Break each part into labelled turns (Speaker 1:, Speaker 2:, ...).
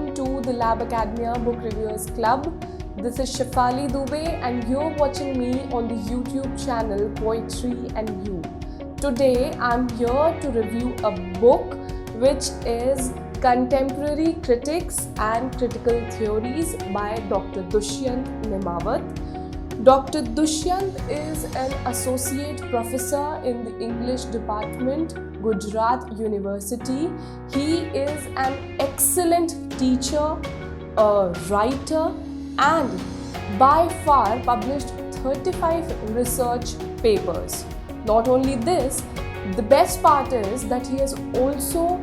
Speaker 1: welcome to the Lab Academia Book Reviewers Club. This is Shefali Dubey and you're watching me on the YouTube channel Poetry and You. Today I'm here to review a book which is Contemporary Critics and Critical Theories by Dr. Dushyant Nimawat. Dr. Dushyant is an associate professor in the English department, Gujarat University. He is an excellent teacher, a writer, and by far published 35 research papers. Not only this, the best part is that he has also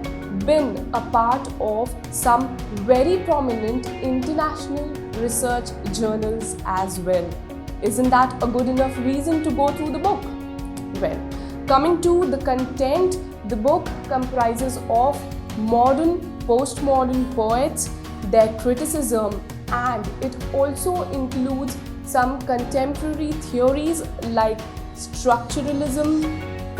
Speaker 1: been a part of some very prominent international research journals as well. Isn't that a good enough reason to go through the book? Well, coming to the content, the book comprises of modern, postmodern poets, their criticism, and it also includes some contemporary theories like structuralism,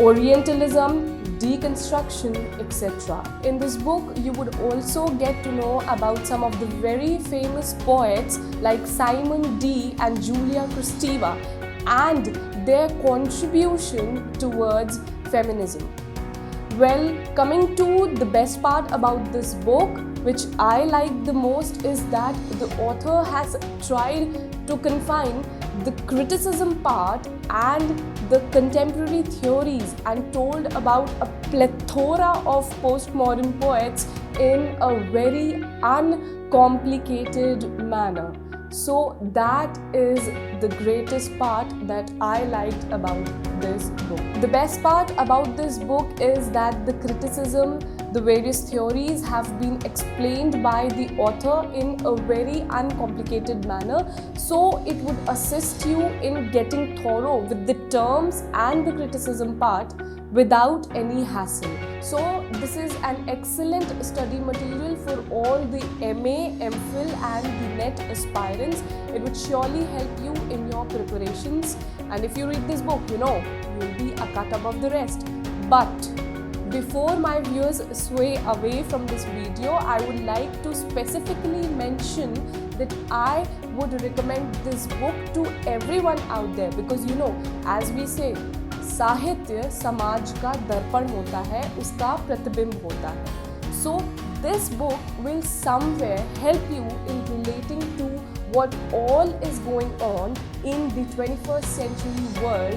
Speaker 1: Orientalism, deconstruction, etc. In this book, you would also get to know about some of the very famous poets like Simon D. and Julia Kristeva and their contribution towards feminism. Well, coming to the best part about this book, which I like the most, is that the author has tried to confine the criticism part and the contemporary theories and told about a plethora of postmodern poets in a very uncomplicated manner. So that is the greatest part that I liked about this book. The best part about this book is that the criticism, the various theories have been explained by the author in a very uncomplicated manner, so it would assist you in getting thorough with the terms and the criticism part without any hassle. So this is an excellent study material for all the MA, MPhil and the NET aspirants. It would surely help you in your preparations, and if you read this book, you'll be a cut above the rest. But before my viewers sway away from this video, I would like to specifically mention that I would recommend this book to everyone out there because as we say, साहित्य समाज का दर्पण होता है, उसका प्रतिबिंब होता है. So this book will somewhere help you in relating to what all is going on in the 21st century world,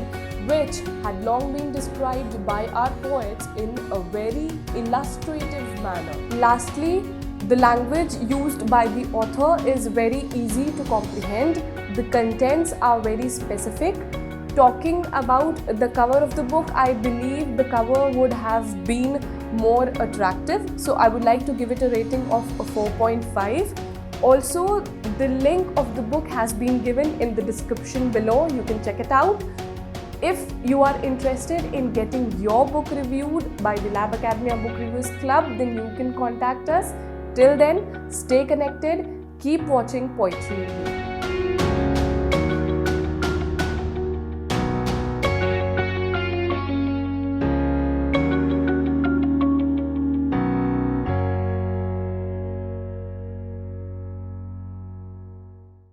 Speaker 1: which had long been described by our poets in a very illustrative manner. Lastly, the language used by the author is very easy to comprehend. The contents are very specific. Talking about the cover of the book, I believe the cover would have been more attractive. So I would like to give it a rating of a 4.5. Also, the link of the book has been given in the description below. You can check it out. If you are interested in getting your book reviewed by the Lab Academia Book Reviewers Club, then you can contact us. Till then, stay connected, keep watching Poetry and You.